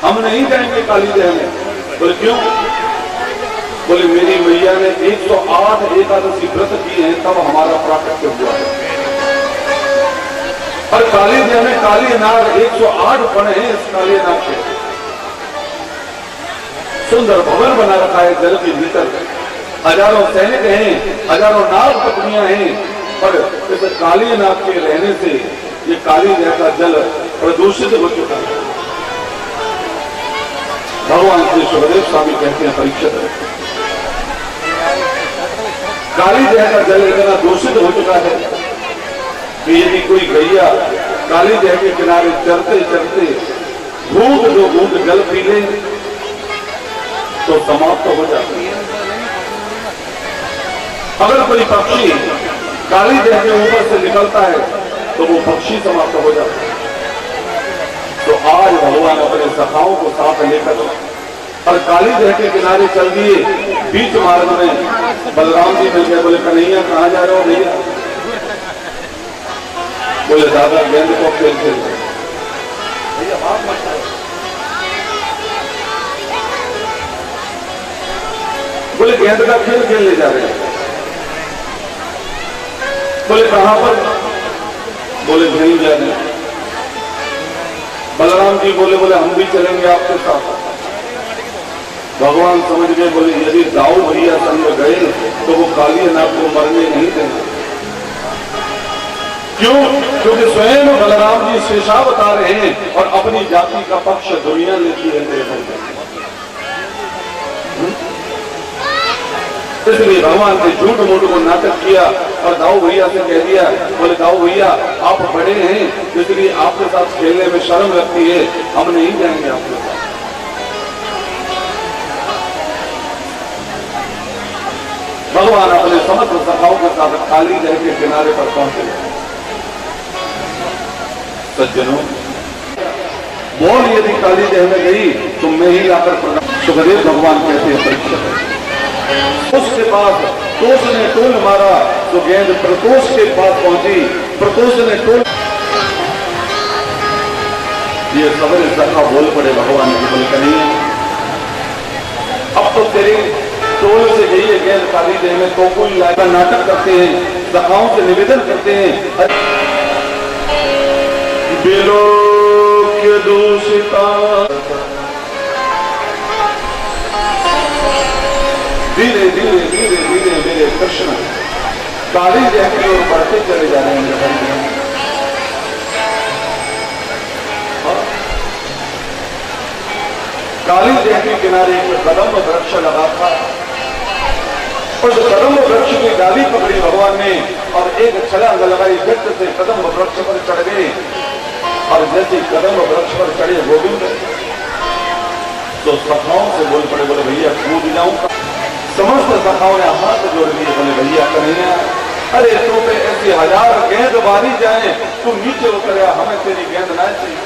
हम नहीं जाएंगे काली देह में। बोले क्यों? बोले मेरी मैया ने 108 एकादशी व्रत किए हैं तब हमारा प्राकट्य हुआ है। और काली देह में काली नाग 108 बने हैं। इस काली नाग के सुंदर भवन बना रखा है जल के भीतर। हजारों सैनिक हैं, हजारों नाग पत्नियां हैं, पर इस काली नाग के रहने से ये काली देह का जल प्रदूषित हो चुका है। भगवान श्री सुखदेव स्वामी कहते हैं परीक्षित, काली देह का जल इतना दूषित हो चुका है कि यदि कोई गैया काली देह के किनारे चलते चलते बूंद दो बूंद जल पी ले तो समाप्त हो जाती है। अगर कोई पक्षी काली देह के ऊपर से निकलता है तो वो पक्षी समाप्त हो जाता है। तो आज भगवान अपने सखाओं को साथ लेकर और काली देह के किनारे चल दिए। बीच मार्ग में बलराम जी मिल गए। बोले कन्हैया कहाँ जा रहे हो भैया? बोले दादा गेंद को खेल खेल रहे। भैया बात मत करो। बोले गेंद का खेल खेलने जा रहे हैं। बोले कहां पर? बोले नहीं जा रहे। बलराम जी बोले हम भी चलेंगे आपके साथ। भगवान समझ गए। बोले यदि दाऊ भैया संग गए तो वो काली नाग को मरने नहीं देंगे। क्यों? क्योंकि स्वयं बलराम जी शेषावतार हैं और अपनी जाति का पक्ष दुनिया लेती रहते हैं। इसलिए भगवान ने झूठ मूठ को नाटक किया और दाऊ भैया से कह दिया। बोले दाऊ भैया आप बड़े हैं इसलिए आपके साथ खेलने में शर्म लगती है, हम नहीं जाएंगे आपके साथ। भगवान अपने समस्त सखाओं के साथ काली देह के किनारे पर पहुंचे। सज्जनों, बोल यदि काली देह में गई तो मैं ही लाकर सुखदेव भगवान कहते हैं परीक्षित, उसके पास तोष ने टोल मारा तो गेंद प्रतोष के पास पहुंची। प्रतोष ने टोल, ये सवेरे सखा बोल पड़े भगवान की। बोले कन्हैया अब तो तेरी टोल से गई है गेंद काली देह में, तो कोई लाइका नाटक करते हैं, सखाओं से निवेदन करते हैं। बेलोक्य दूषिता धीरे धीरे धीरे धीरे धीरे कृष्ण काली देह की ओर बढ़ते चले जा रहे हैं। काली देह के किनारे एक कदम वृक्ष लगा था। उस कदम वृक्ष की डाली पकड़ी भगवान ने और एक छलांग लगाई, झट से कदम वृक्ष पर चढ़ गए। और जैसे कदम वृक्ष पर चढ़े गोविंद तो सखाओं से बोल पड़े। बोले भैया कूद जाऊं। समस्त सखाओं ने हाथ जोड़ दिए। बोले भैया कन्हैया अरे तो पे ऐसी 1000 गेंद मारी जाए तू नीचे उतर गया, हमें तेरी गेंद ना चाहिए।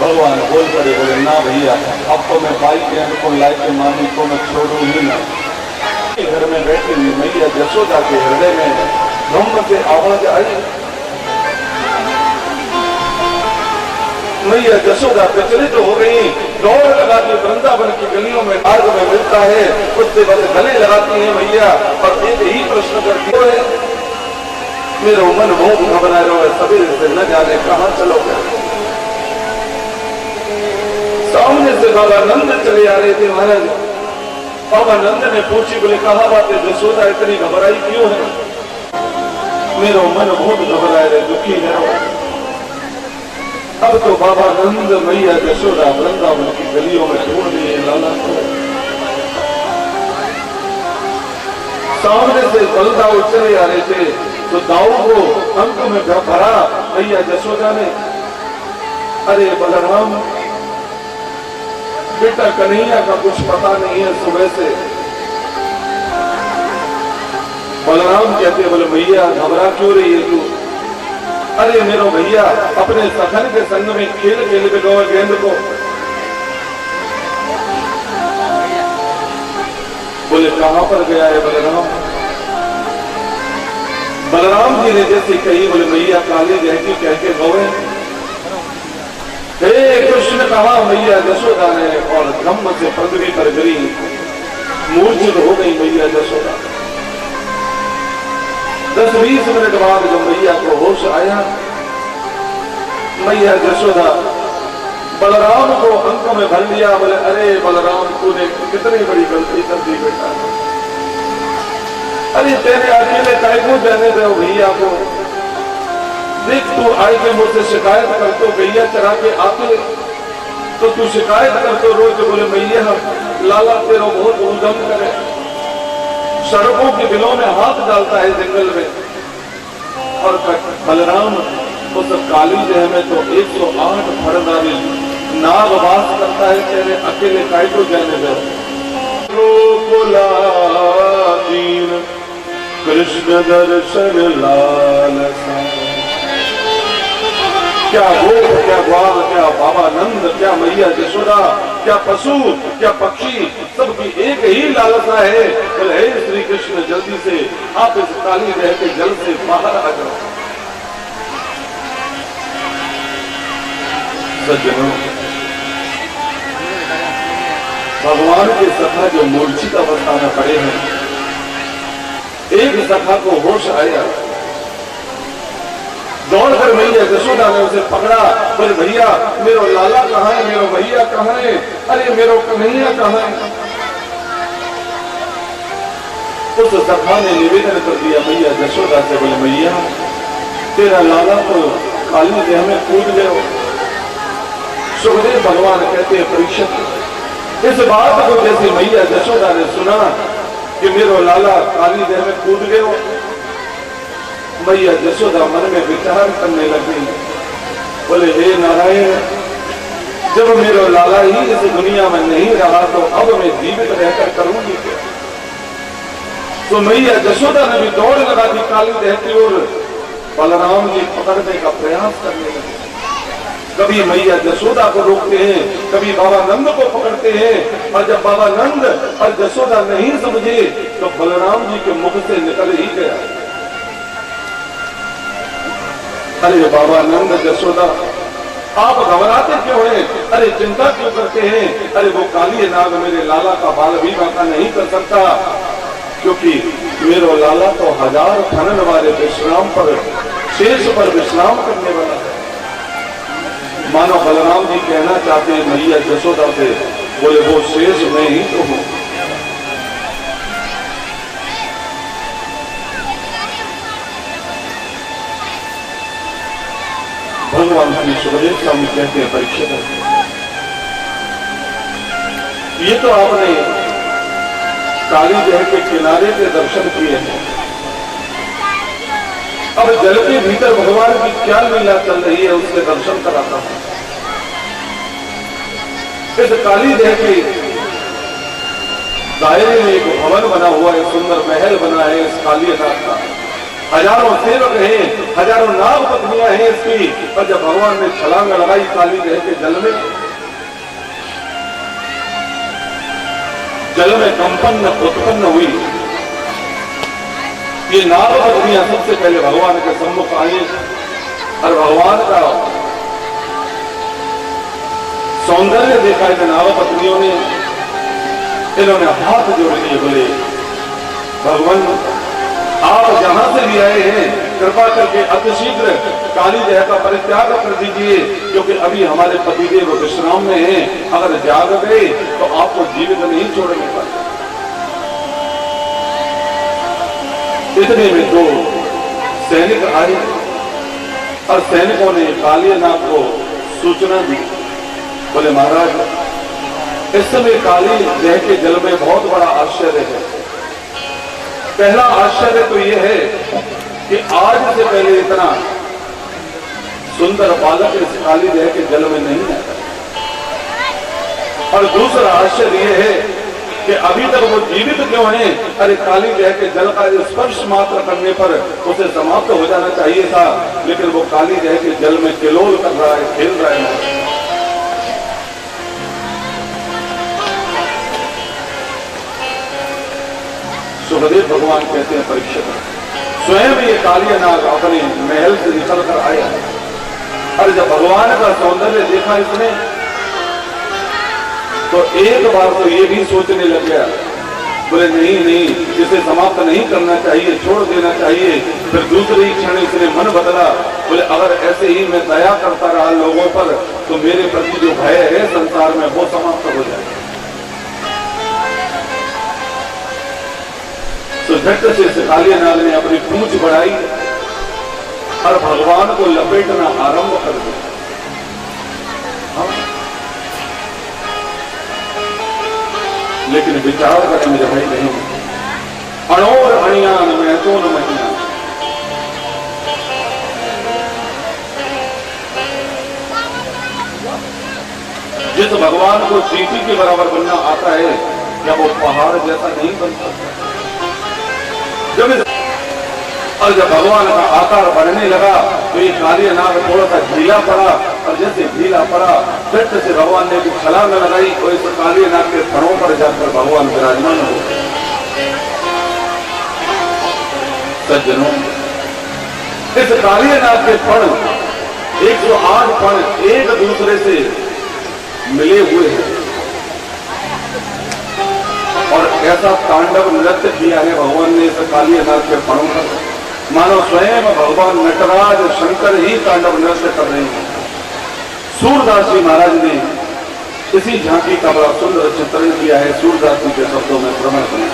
भगवान बोल पड़े। बोले ना भैया अब तो मैं बाई गेंद को लाइक मानी को मैं छोड़ू ही ना। घर में बैठी हुई मैया यशोदा के हृदय में धूम से आवाज आई। मैया यशोदा प्रचलित हो गई, दौड़ लगाती वृंदावन की गलियों में मार्ग में मिलता है उससे बस गले लगाती है मैया और एक ही प्रश्न करती है, मेरा मन बहुत घबरा रहा है, सवेरे से न जाने कहां चलोगे। सामने से बाबा नंद चले आ रहे थे महाराज। बाबा नंद ने पूछी। बोले कहा बात है यशोदा इतनी घबराई क्यों है? मेरा मन बहुत घबरा है, दुखी है। अब तो बाबा नंद मैया यशोदा वृंदावन की गलियों में ढूंढ लिए लाला को। सामने से बलदाऊ चले आ रहे थे तो दाऊ को अंक में भरा मैया यशोदा ने। अरे बलराम बेटा कन्हैया का कुछ पता नहीं है सुबह से। बलराम कहते बोले भैया घबरा क्यों रही है तू? अरे मेरा भैया अपने सखन के संग में खेल खेल के गए गेंद को। बोले कहां पर गया है बलराम? बलराम जी ने जैसे कही, बोले मैया काली रहती कह के गौए, हे कृष्ण कहा मैया जसोदा ने, और धम्म से पृथ्वी पर गिरी, मूर्छित हो गई मैया जसोदा। 10-20 मिनट बाद जब मैया को होश आया, मैया जसोदा बलराम को अंक में भर लिया। बोले अरे बलराम, तूने कितनी बड़ी गलती कर दी बेटा, अरे तेरे अकेले काय को जाने दो भैया को, देख तू आई के मुझसे शिकायत कर, तो भैया चरा के आते तो तू शिकायत कर तो रोज। बोले मैया लाला तेरा बहुत उद्यम करे, सड़कों के बिलों में हाथ डालता है जंगल में, और बलराम उस काली देह में तो 108 फरदारी नाग वास करता है, तेरे अकेले काय को जाने दो। कृष्ण दर्शन लालसा, क्या गोप, क्या ग्वाल, क्या बाबा नंद, क्या मैया जसोदा, क्या पशु, क्या पक्षी, सबकी एक ही लालसा है। बोले हे श्री कृष्ण जल्दी से आप इस काली देह के जल से बाहर आ जाओ। सज्जनों, भगवान के सखा जो मूर्छित अवस्था में पड़े हैं, एक सखा को होश आया, दौड़कर मैया जसोदा ने उसे पकड़ा। बोले भैया मेरो लाला कहाँ है, मेरो भैया कहाँ है, अरे मेरो कन्हैया कहाँ है। उस सखा ने निवेदन कर दिया मैया जसोदा से, बोले मैया तेरा लाला तो काली देह में कूद गए। सुखदेव भगवान कहते हैं परीक्षित, इस बात को जैसे मैया जसोदा ने सुना कि मेरो लाला काली देह में कूद गए, मैया जसोदा मन में विचार करने लगी। बोले हे नारायण, जब मेरो लाला ही इस दुनिया में नहीं रहा तो अब मैं जीवित रहकर करूंगी क्या। तो मैया जसोदा ने भी दौड़ लगा दी काली देह की ओर, बलराम जी पकड़ने का प्रयास करने लगे। कभी मैया जसोदा को रोकते हैं, कभी बाबा नंद को पकड़ते हैं, और जब बाबा नंद और जसोदा नहीं समझे तो बलराम जी के मुख से निकल ही गया, अरे बाबा नंद जसोदा आप घबराते क्यों हैं, अरे चिंता क्यों करते हैं, अरे वो काली नाग मेरे लाला का बाल भी बांका नहीं कर सकता, क्योंकि मेरा लाला तो 1000 खनन वाले विश्राम पर, शेष पर विश्राम करने वाला है। मानो बलराम जी कहना चाहते हैं मैया जसोदा से, बोले वो शेष मैं ही तो हूं। भगवान श्री सुखदेव स्वामी कहते हैं परीक्षित, ये तो आपने काली देह के किनारे के दर्शन किए हैं, अब जल के भीतर भगवान की क्या लीला चल रही है उसके दर्शन कराता हूं। इस काली देह के दायरे में एक भवन बना हुआ है, सुंदर महल बना है इस काली नाग का, हजारों सेवक हैं, हजारों नाग पत्नियां हैं इसकी। और जब भगवान ने छलांग लगाई काली देह के जल में कंपन उत्पन्न हुई। ये नाग पत्नियां सबसे पहले भगवान के सम्मुख आई और भगवान का सौंदर्य देखा इन नाग पत्नियों ने, इन्होंने हाथ जोड़ दिए, बोले भगवान आप जहां से भी आए हैं कृपा करके अतिशीघ्र काली देह का परित्याग कर दीजिए, क्योंकि अभी हमारे पतिदेव विश्राम में हैं, अगर जाग गए तो आपको जीवित नहीं छोड़ने पाए। इतने में 2 सैनिक आए और सैनिकों ने काली नाग को सूचना दी, बोले महाराज इस समय काली देह के जल में बहुत बड़ा आश्चर्य है। पहला आश्चर्य तो यह है कि आज से पहले इतना सुंदर बालक इस काली देह के जल में नहीं है, और दूसरा आश्चर्य यह है कि अभी तक वो जीवित क्यों है। अरे काली देह के जल का स्पर्श मात्र करने पर उसे समाप्त हो जाना चाहिए था, लेकिन वो काली देह के जल में किलोल कर रहा है, खेल रहा है। सुखदेव भगवान कहते हैं परीक्षित स्वयं ये कालिया नाग अपने महल से निकल कर आया और जब भगवान का सौंदर्य देखा इसने तो एक बार तो ये भी सोचने लग गया, बोले नहीं नहीं इसे समाप्त नहीं करना चाहिए, छोड़ देना चाहिए। फिर दूसरे ही क्षण इसने मन बदला, बोले अगर ऐसे ही मैं दया करता रहा लोगों पर तो मेरे प्रति जो भय है संसार में वो समाप्त हो जाएगा। तो झट से कालिया नाग ने अपनी पूंछ बढ़ाई और भगवान को लपेटना आरंभ कर दिया। लेकिन विचार करें मेरे भाई नहीं, अणोर अणियान में तो न महिया, जिस भगवान को चींटी के बराबर बनना आता है क्या वो पहाड़ जैसा नहीं बन सकता? और जब भगवान का आकार बढ़ने लगा तो ये कालिया नाग थोड़ा सा ढीला पड़ा और जैसे ढीला पड़ा झट से भगवान ने छलांग लगाई और इस कालिया नाग के फणों पर जाकर भगवान विराजमान हो गए। सज्जनों, इस कालिया नाग के फण 108 फण एक दूसरे से मिले हुए हैं और ऐसा तांडव नृत्य किया है भगवान ने इस कालिया नाग के फणों पर, मानो स्वयं भगवान नटराज शंकर ही तांडव नृत्य कर रहे हैं। सूरदास जी महाराज ने इसी झांकी का बड़ा सुंदर चित्रण किया है, सूरदास जी के शब्दों में श्रवण करें।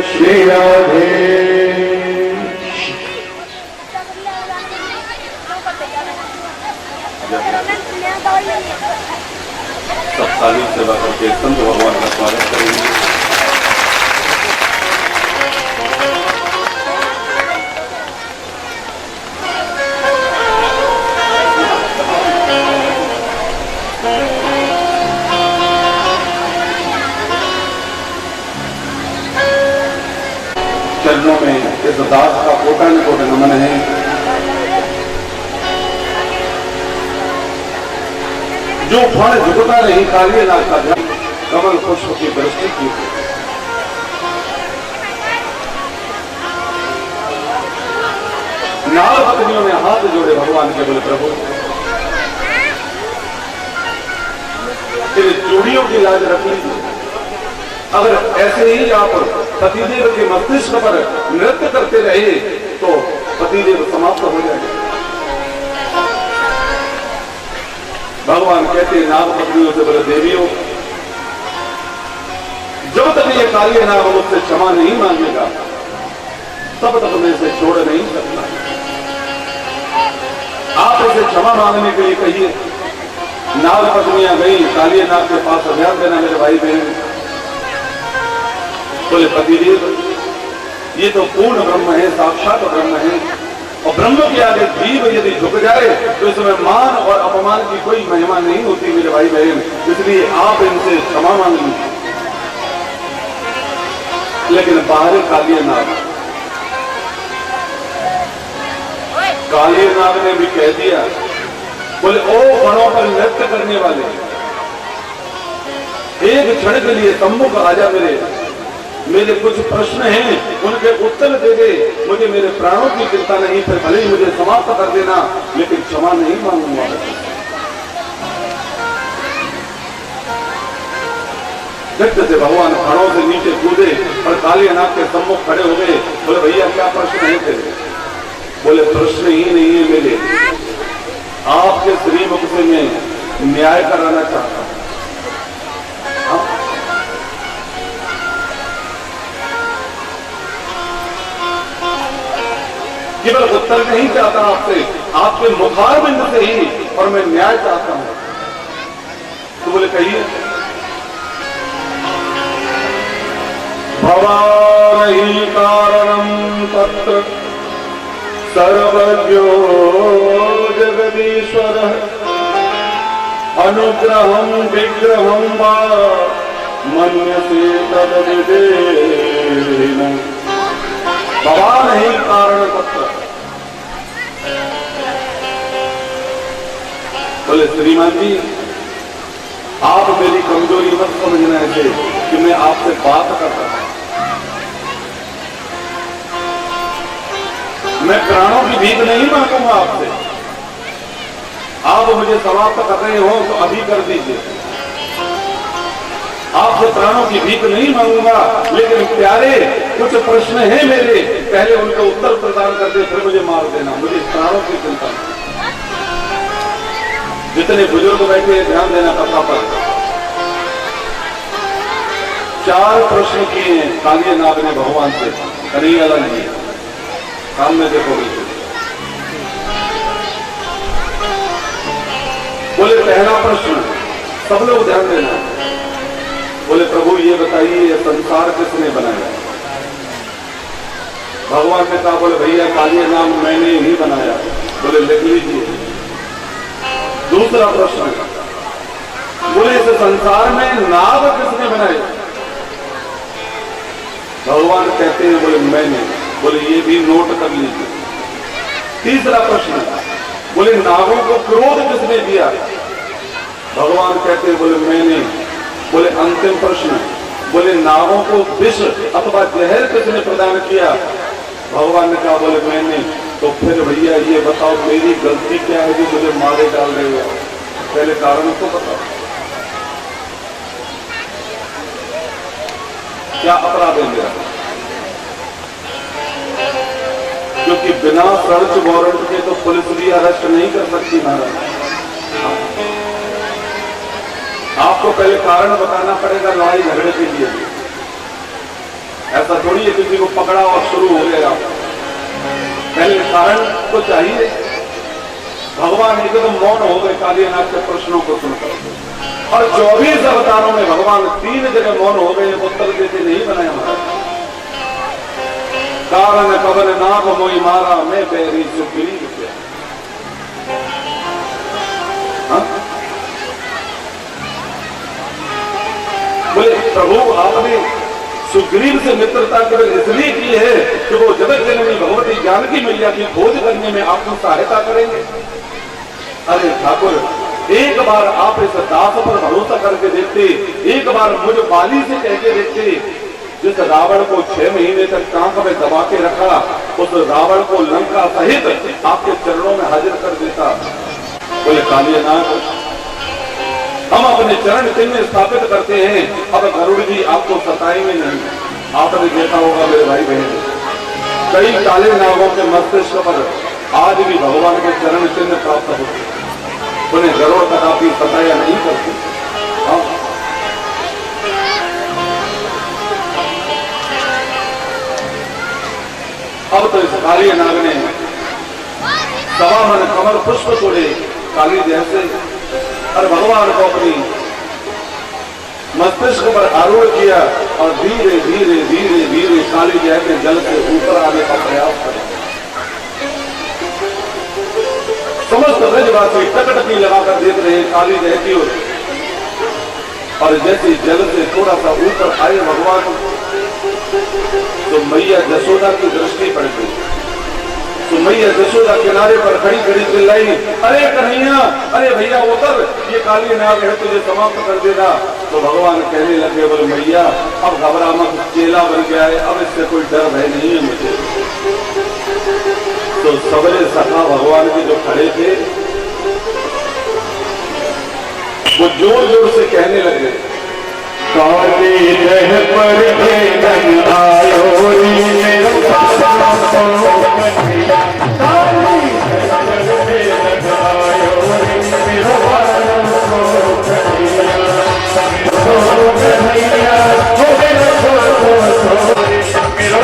श्री राधे। सब तालीम सेवा करके संत भगवान का स्वागत करेंगे। चरणों में इस दास का कोटान कोट नमन है। जो फण झुकता नहीं कालिया नाग का ध्यान कमल पुष्प की दृष्टि की। नाग पत्नियों ने हाथ जोड़े भगवान के, बोले प्रभु इन चूड़ियों की लाज रख लीजिए, अगर ऐसे ही आप पतिदेव के मस्तिष्क पर नृत्य करते रहे तो पतिदेव समाप्त हो जाएगा। भगवान कहते नाग पत्नियों से, बोले देवियों जब तक ये कालिया नाग मुझसे क्षमा नहीं मांगेगा तब तक मैं इसे छोड़ नहीं सकता। आप इसे क्षमा मांगने के लिए कहिए। नाग पत्नियां गई कालिया नाग के पास, ध्यान देना मेरे भाई बहन। बोले पतिदेव ये तो पूर्ण ब्रह्म है, साक्षात ब्रह्म है और ब्रह्म के आगे जीव यदि झुक जाए तो इसमें मान और अपमान की कोई महिमा नहीं होती मेरे भाई बहन, इसलिए आप इनसे क्षमा मांग लीजिए। लेकिन बाहर कालिया नाग ने भी कह दिया, बोले ओ फणों पर नृत्य करने वाले, एक क्षण के लिए सम्मुख आजा, मेरे कुछ प्रश्न हैं उनके उत्तर दे दे, मुझे मेरे प्राणों की चिंता नहीं, फिर भले ही मुझे समाप्त कर देना लेकिन क्षमा नहीं मांगूंगा। झट से भगवान फणों से नीचे कूदे और कालिया नाग के सम्मुख खड़े हो गए। बोले भैया क्या प्रश्न है तेरे? बोले प्रश्न ही नहीं है मेरे, आपके श्रीमुख से मैं न्याय कराना चाहता हूं। केवल उत्तर नहीं चाहता आपसे, आपके मुखारबिंद से ही, और मैं न्याय चाहता हूं। तो बोले कहिए। भवान ही कारणम तत्र सर्वज्ञो जगदीश्वर अनुग्रहं विग्रहं वा मन्यसे तद्विदेन। भवान ही कारण तत्व। बोले श्रीमान जी, आप मेरी कमजोरी मत समझना ऐसे कि मैं आपसे बात करता हूं। मैं प्राणों की भीख नहीं मांगूंगा आपसे। आप मुझे समाप्त कर रहे हो तो अभी कर दीजिए। आपसे प्राणों की भीख नहीं मांगूंगा, लेकिन प्यारे कुछ प्रश्न हैं मेरे, पहले उनका उत्तर प्रदान कर दे, फिर मुझे मार देना। मुझे प्राणों की चिंता नहीं। जितने बुजुर्ग बैठे ध्यान देना कथा पर। 4 प्रश्न किए हैं कालिया नाग ने भगवान से, कन्हैया लाल जी सामने देखोगे। बोले पहला प्रश्न, सब लोग ध्यान देना। बोले प्रभु ये बताइए ये संसार किसने बनाया? भगवान ने कहा, बोले भैया कालिया नाम मैंने ही बनाया। बोले लिख लीजिए। दूसरा प्रश्न, बोले इस संसार में नाग किसने बनाए? भगवान कहते हैं बोले मैंने। बोले ये भी नोट कर लीजिए। तीसरा प्रश्न, बोले नागों को क्रोध किसने दिया? भगवान कहते हैं बोले मैंने। बोले अंतिम प्रश्न, बोले नागों को विष अथवा जहर किसने प्रदान किया? भगवान ने कहा बोले मैंने। तो फिर भैया ये बताओ मेरी गलती क्या है जो मुझे मारे डाल रहे हो? पहले कारण तो बताओ, क्या अपराध है मेरा? क्योंकि बिना सर्च वारंट के तो पुलिस भी अरेस्ट नहीं कर सकती महाराज। आपको पहले कारण बताना पड़ेगा लड़ाई झगड़े के लिए। ऐसा थोड़ी है किसी को पकड़ा और शुरू हो गया। पहले कारण तो चाहिए। भगवान एकदम मौन हो गए कालिया नाग के प्रश्नों को सुनकर। और 24 अवतारों में भगवान 3 जगह मौन हो गए, उत्तर देते नहीं बनाया महाराज। कारण कवन नाग मोई मारा मैं बैरी सुग्रीव से। बोले प्रभु आपने सुग्रीव से मित्रता केवल इसलिए की है कि वो जगत जननी भगवती जानकी मैया की खोज करने में आपको सहायता करेंगे। अरे ठाकुर, एक बार आप इस दास पर भरोसा करके देखते, एक बार मुझ बाली से कह के देखते। जिस रावण को 6 महीने तक कांख में दबा के रखा, उस रावण को लंका सहित आपके चरणों में हाजिर कर देता। बोले कालिया नाग, हम अपने चरण चिन्ह स्थापित करते हैं, अब गरुड़ जी आपको सताएंगे नहीं। आपने देखा होगा मेरे भाई बहन, कई काले नागों के मस्तिष्क पर आज भी भगवान के चरण चिन्ह प्राप्त होते, उन्हें गरुड़ कदापि सताया नहीं करते। अब तो इस कालिया नाग ने 1.25 मन कमल पुष्प तोड़े काली जैसे, और भगवान को अपनी मस्तिष्क पर आरूढ़ किया और धीरे धीरे धीरे धीरे काली जय के जल से ऊपर आने का प्रयास किया। समस्त ब्रजवासी टकटकी लगाकर देख रहे हैं काली जय की ओर। और जैसे जल से थोड़ा सा ऊपर आए भगवान, तो मैया जसोदा की दृष्टि पड़ गई। तो मैया जसोदा किनारे पर खड़ी खड़ी चिल्लाई, अरे कन्हैया, अरे भैया उतर, ये काली नाग है तुझे समाप्त कर देगा। तो भगवान कहने लगे, बोले मैया अब घबरा मत, चेला बन गया है, अब इससे कोई डर भय नहीं है मुझे। तो सबरे सखा भगवान के जो खड़े थे वो जोर जोर से कहने लगे, काली जय पर भेदन आयो रे मेरा सारा कन्हैया, काली जय पर भेदन आयो रे मेरा सारा कन्हैया, हो मेरा मेरा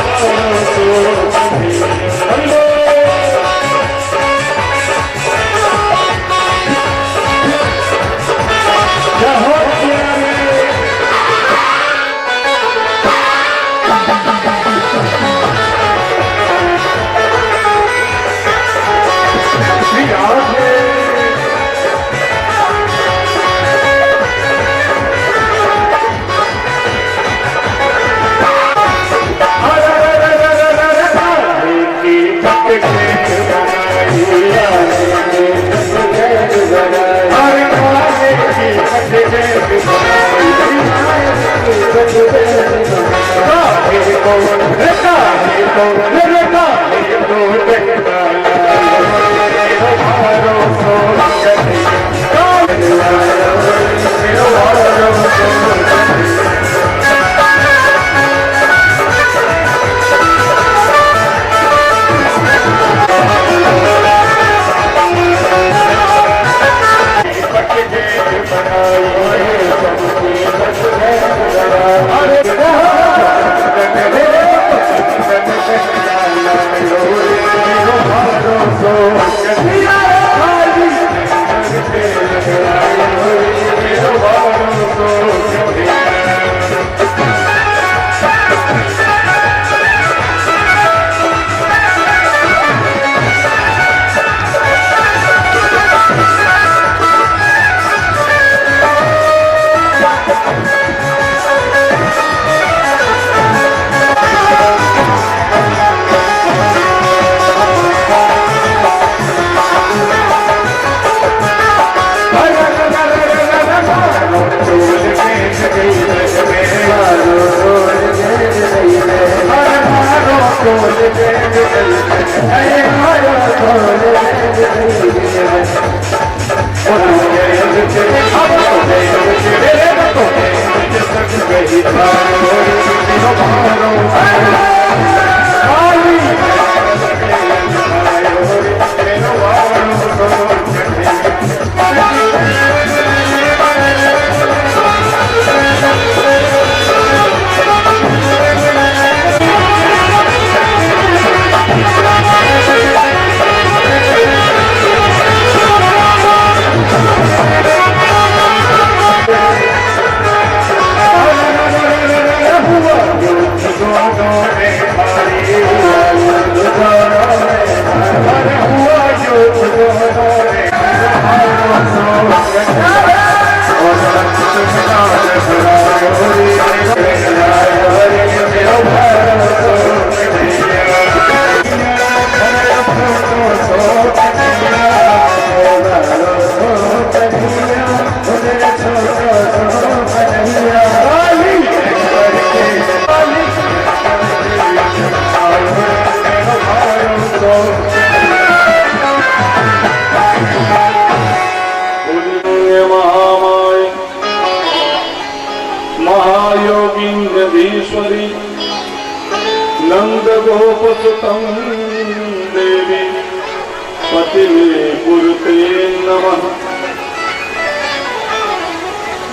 महायोगीन्द्रधीश्वरी नंद गोपसुतं देवी पतिमे कुरुते नमः।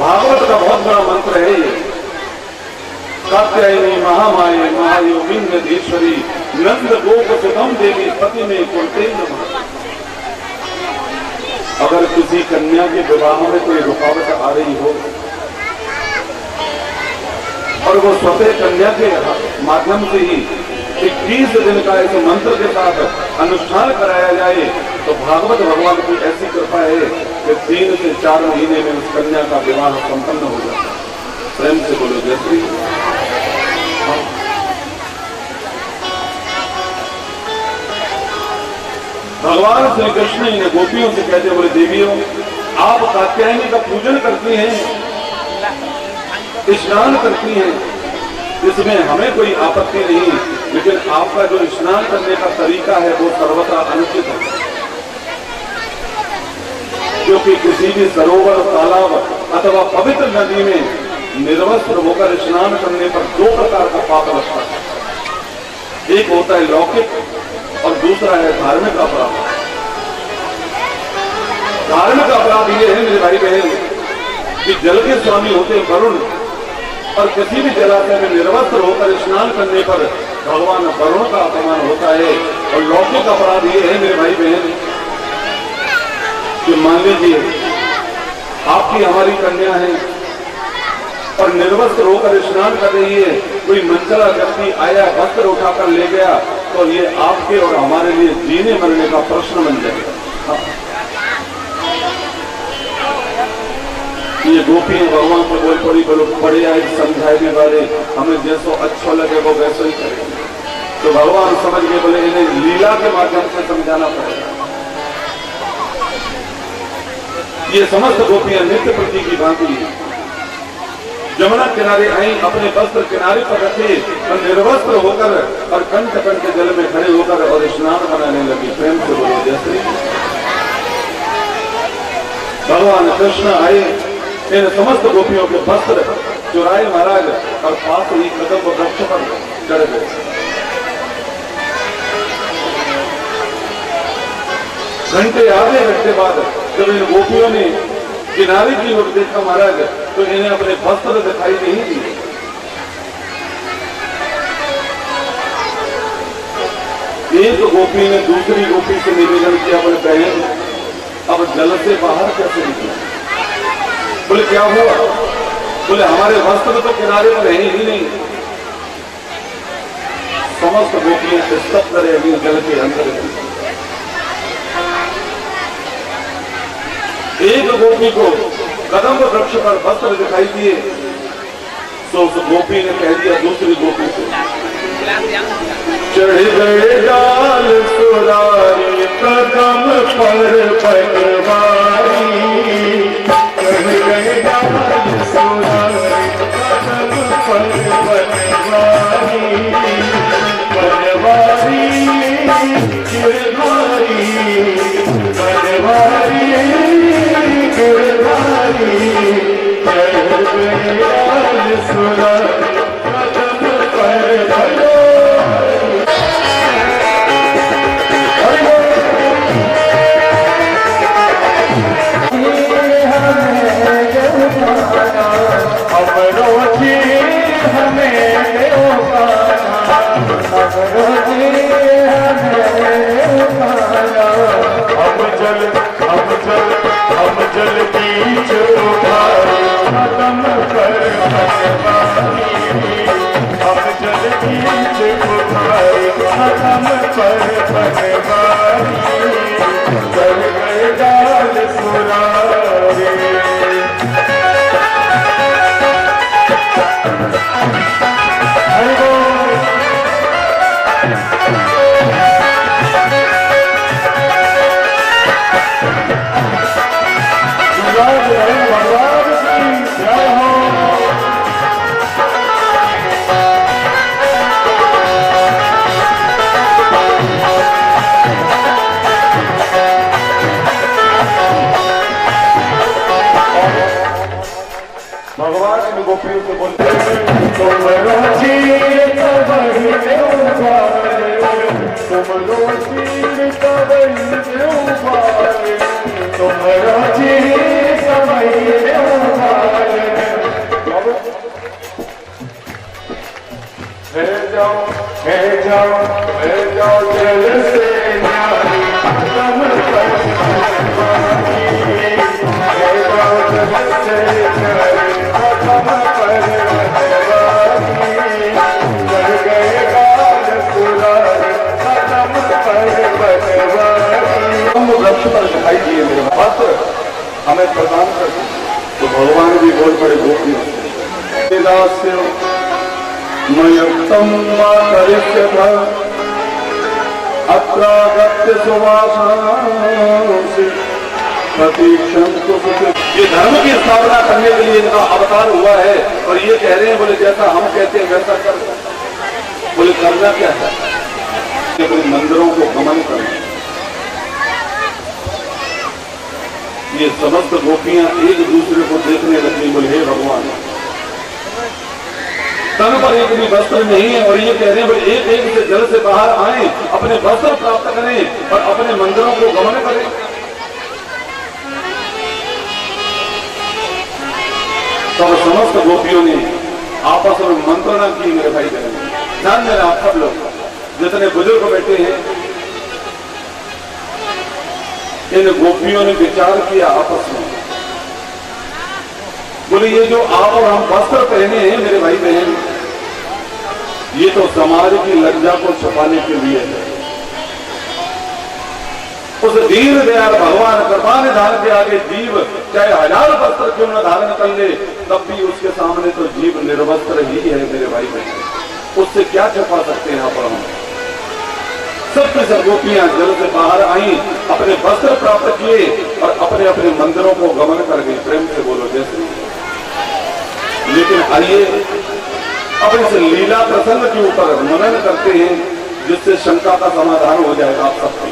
भागवत का बहुत बड़ा मंत्र है ये। कात्यायनी महामाये महायोगीन्द्रधीश्वरी नंद गोपसुतं देवी पतिमे कुरुते नमः। अगर किसी कन्या के विवाह में कोई रुकावट आ रही हो और वो स्वतः कन्या के माध्यम से ही 21 दिन का इस मंत्र के साथ अनुष्ठान कराया जाए तो भागवत भगवान की ऐसी कृपा है कि 3 से 4 महीने में उस कन्या का विवाह संपन्न हो जाता है। प्रेम से बोलो जय श्री। भगवान श्री कृष्ण ने गोपियों से कहते बोले देवियों आप कात्यायनी का पूजन करती हैं, स्नान करती हैं, इसमें हमें कोई आपत्ति नहीं, लेकिन आपका जो स्नान करने का तरीका है वो सर्वथा अनुचित है। क्योंकि किसी भी सरोवर तालाब अथवा पवित्र नदी में निर्वस्त्र होकर स्नान करने पर 2 प्रकार का पाप लगता है। एक होता है लौकिक और दूसरा है धार्मिक अपराध। धार्मिक अपराध ये है मेरे भाई बहन कि जल के स्वामी होते वरुण और किसी भी जलाशय में निर्वस्त्र होकर स्नान करने पर भगवान वरुण का अपमान होता है। और लौकिक अपराध ये है मेरे भाई बहन कि मान लीजिए आपकी हमारी कन्या है और निर्वस्त्र होकर स्नान कर रही है, कोई मंचला व्यक्ति आया वस्त्र उठाकर ले गया तो ये आपके और हमारे लिए जीने मरने का प्रश्न बन जाएगा। ये गोपी भगवान को बोल पड़ी बोलो पढ़े आए समझाए भी वाले हमें जैसो अच्छा लगे वो वैसे ही करेंगे। तो भगवान समझ के बोले इन्हें लीला के माध्यम से समझाना पड़ेगा। ये समस्त गोपियां नित्य प्रति की भांति यमुना किनारे आई, अपने वस्त्र किनारे पर रखे और निर्वस्त्र होकर और कंठ कंठ जल में खड़े होकर और स्नान बनाने लगी। प्रेम से बोलो जय श्री। भगवान कृष्ण आए, इन समस्त गोपियों के वस्त्र चुराए महाराज और पास ही कदम वृक्ष पर चढ़ गए। घंटे आधे घंटे बाद जब इन गोपियों ने किनारे की ओर देखा महाराज तो इन्हें अपने वस्त्र दिखाई नहीं दिए। एक गोपी ने दूसरी गोपी से निवेदन किया, बोले बहन अब जल से बाहर कैसे निकले? बोले क्या हुआ? बोले हमारे वस्त्र तो किनारे पर है ही नहीं। समस्त गोपियां स्तब्ध रही जल के अंदर। एक गोपी को कदम वृक्ष पर वस्त्र दिखाई दिए तो उस गोपी ने कह दिया दूसरी गोपी को, चढ़ गए डाल सुरारी कदम पर पटवारी, चढ़ गए डाल सुरारी कदम पर पटवारी, पटवारी गिरधारी पटवारी गिरधारी, चढ़ गए डाल सुरारी कदम पर पटवारी। हम जल बीच उठाए कदम पर पटवारी, हम जल बीच उठाए कदम पर पटवारी, चढ़ गए डाल सुरारी। भगवान इन गोपियों से बोलते तुम रोचीर तबही देवबारे, तुम रोचीर तबही देवबारे, तुम रोचीर तबही देवबारे। है जाओ जल से न्यारी कदम पर पटवारी, है जाओ जल से न्यारी कदम पर पटवारी, चढ़ गए डाल सुरारी कदम पर पटवारी। हम वृक्ष पर दिखाई दिए मेरे वस्त्र हमें प्रदान कर दिए तो भगवान भी बोल पड़े गोपियों से, मयुक्तम मातरिष्यथ अत्रागत्य सुवासांसि प्रतीक्षन्तु सुते। ये धर्म की स्थापना करने के लिए इनका अवतार हुआ है और ये कह रहे हैं बोले जैसा हम कहते हैं वैसा कर। बोले करना क्या है? अपने मंदिरों को गमन करना। ये समस्त गोपियां एक दूसरे को देखने लगी, बोले हे भगवान तन पर एक भी वस्त्र नहीं है और ये कह रहे हैं एक एक से जल से बाहर आए, अपने वस्त्र प्राप्त करें और अपने मंदिरों को गमन करें। तब समस्त गोपियों ने आपस में मंत्रणा की मेरे भाई बहन। ध्यान देना आप सब लोग जितने बुजुर्ग बैठे हैं, इन गोपियों ने विचार किया आपस में, बोले ये जो आप और हम वस्त्र पहने हैं मेरे भाई बहन, ये तो समाज की लज्जा को छुपाने के लिए है। उस दीन दयाल भगवान कृपा निधान के आगे जीव चाहे हजार वस्त्र क्यों न धारण कर ले, तब भी उसके सामने तो जीव निर्वस्त्र ही है मेरे भाई बहन। उससे क्या छुपा सकते हैं आप और हम? सबके सब गोपियां जल से बाहर आई, अपने वस्त्र प्राप्त किए और अपने अपने मंदिरों को गमन कर गई। प्रेम से बोलो जय श्री। लेकिन आइए अब इस लीला प्रसंग के ऊपर मनन करते हैं, जिससे शंका का समाधान हो जाएगा आप सबके।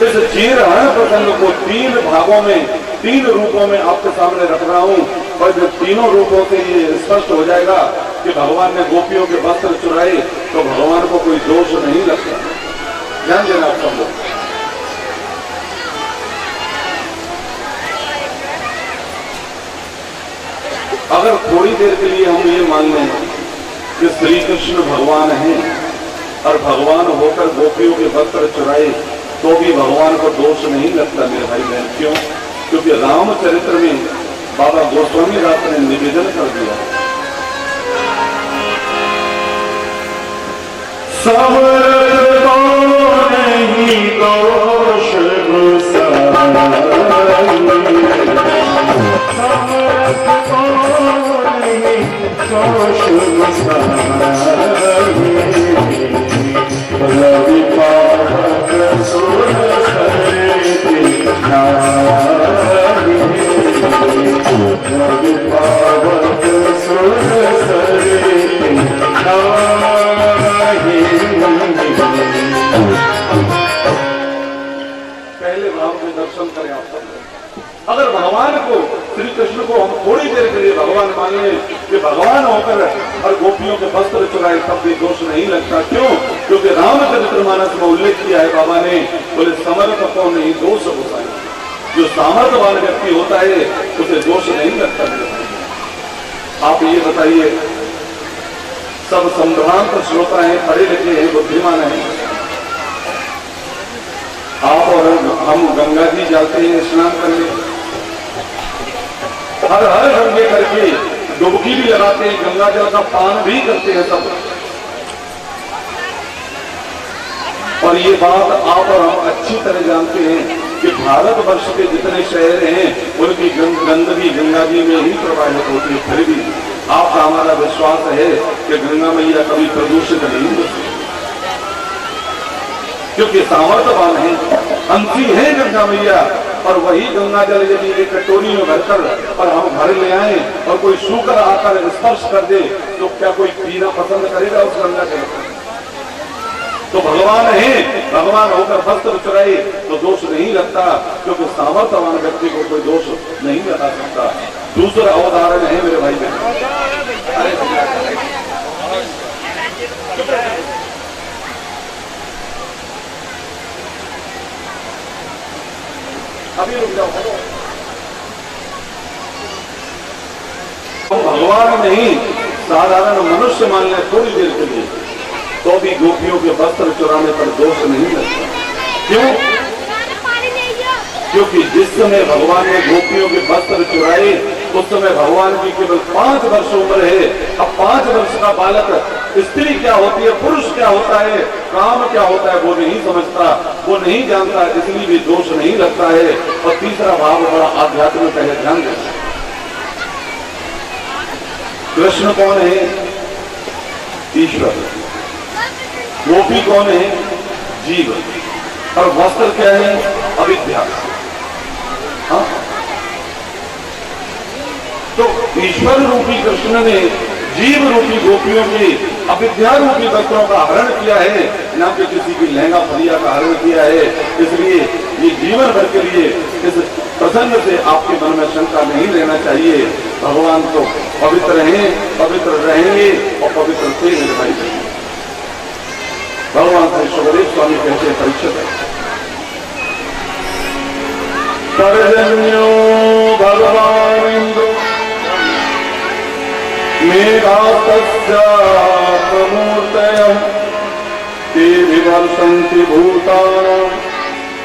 इस चीरहरण प्रसंग को 3 भागों में 3 रूपों में आपके सामने रख रहा हूं, और जब तीनों रूपों से ये स्पष्ट हो जाएगा कि भगवान ने गोपियों के वस्त्र चुराए तो भगवान को कोई दोष नहीं लगता। ध्यान देना आप सब लोग। अगर थोड़ी देर के लिए हम ये मान लें कि श्री कृष्ण भगवान हैं और भगवान होकर गोपियों के वस्त्र चुराए तो भी भगवान को दोष नहीं लगता मेरे भाई बहन। क्यों? क्योंकि रामचरित्र में बाबा गोस्वामी दास ने निवेदन कर दिया, सब नहीं दोष पहले भाव के दर्शन करें आप सब। अगर भगवान को, श्री कृष्ण को हम थोड़ी देर के लिए भगवान मान लें कि भगवान होकर और गोपियों के वस्त्र चुराए तब भी दोष नहीं लगता। क्यों? क्योंकि रामचरितमानस में उल्लेख किया है बाबा ने, बोले समर्थ को नहीं दोष होता है। जो सामर्थ्यवान व्यक्ति होता है उसे दोष नहीं लगता। आप ये बताइए, सब संभ्रांत श्रोता हैं, पढ़े लिखे हैं, बुद्धिमान हैं। आप और हम गंगा जी जाते हैं स्नान करने, हर गंगे करके डुबकी भी लगाते हैं, गंगा जल का पान भी करते हैं सब। और ये बात आप और हम अच्छी तरह जानते हैं कि भारतवर्ष के जितने शहर हैं उनकी गंदगी गंगा जी में ही प्रवाहित होती है। फिर भी आपका हमारा विश्वास है कि गंगा मैया कभी प्रदूषित नहीं होती, क्योंकि सामर्थ्यवान है, अंशी है गंगा मैया। और वही गंगा जल यदि एक कटोरी में भरकर और हम घर ले आए और कोई सूकर आकर स्पर्श कर दे तो क्या कोई पीना पसंद करेगा उस गंगा जल को? तो भगवान है, भगवान होकर वस्त्र चुराए तो दोष नहीं लगता, क्योंकि सामर्थ्यवान व्यक्ति को कोई दोष नहीं लगा सकता। दूसरा उदाहरण है मेरे भाई बहन, अभी रुक जाओ। भगवान नहीं, साधारण मनुष्य मान लें थोड़ी देर के लिए तो भी गोपियों के वस्त्र चुराने पर दोष नहीं लगता। क्यों? क्योंकि जिस समय भगवान ने गोपियों के वस्त्र चुराए उस समय भगवान की केवल 5 वर्ष उम्र है। अब 5 वर्ष का बालक स्त्री क्या होती है, पुरुष क्या होता है, काम क्या होता है वो नहीं समझता, वो नहीं जानता, इसलिए भी दोष नहीं लगता है। और तीसरा भाव बड़ा आध्यात्मिक है, ध्यान देना। कृष्ण कौन है? ईश्वर। गोपी कौन है? जीव। और वस्त्र क्या है? अविद्या। हाँ? तो ईश्वर रूपी कृष्ण ने जीव रूपी गोपियों की अविद्या रूपी वस्त्रों का हरण किया है, न कि किसी की लहंगा फरिया का हरण किया है। इसलिए ये जीवन भर के लिए इस प्रसंग से आपके मन में शंका नहीं रहना चाहिए। भगवान तो पवित्र हैं, पवित्र रहेंगे और पवित्र थे मेरे भाई बहन। भगवान श्री सुखदेव स्वामी कहते हैं परीक्षित है, पर्जन्यो भगवानेन्द्रो मेघास्तस्यात्मूर्तयः ते विवर्षन्ति भूतानां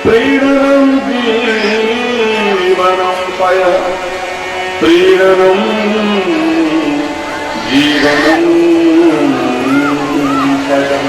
प्रीणनं जीवनं पयः प्रीणनं जीवनं पयः।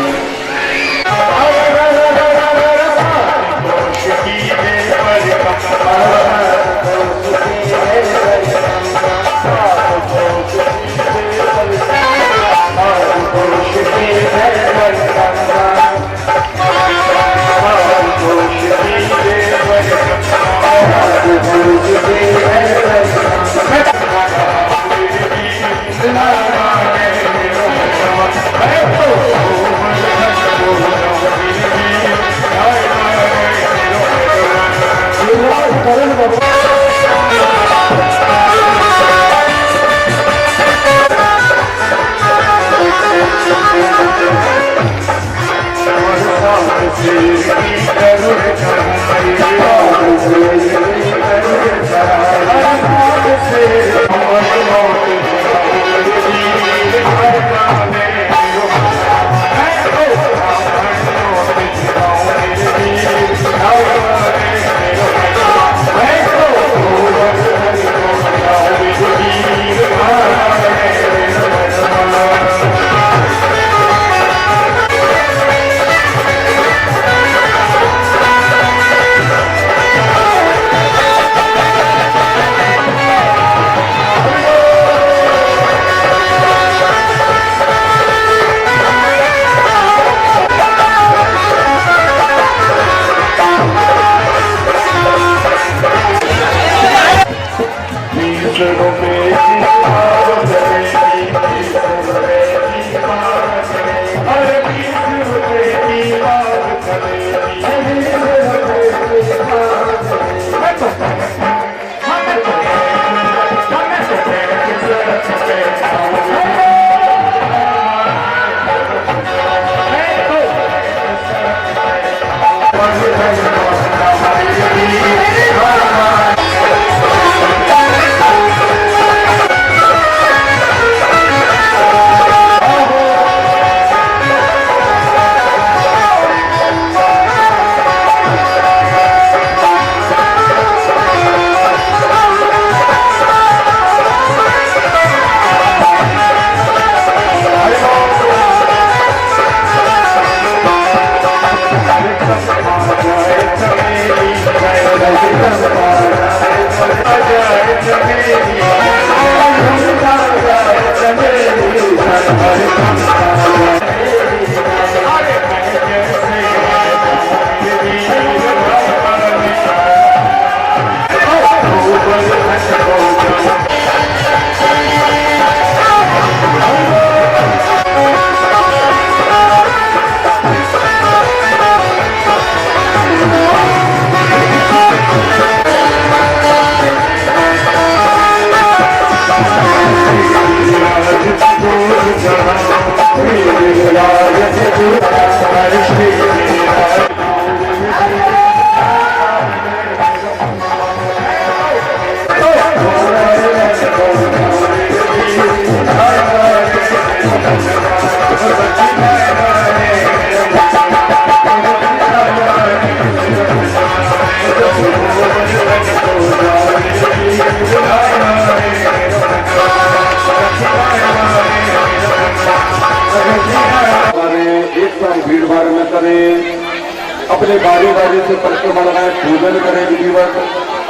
अपने बारी बारी से परिक्रमा लगाए, पूजन करें विधिवत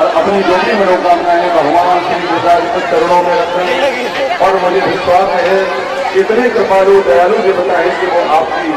और अपनी जो भी मनोकामनाएं भगवान श्री प्रसाद के चरणों में रखें। और मुझे विश्वास है इतने कृपालु दयालु जो बताए कि वो आपकी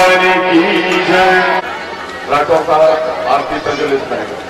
भवानी की जय। राठौर साहब आरती प्रज्वलित करेंगे।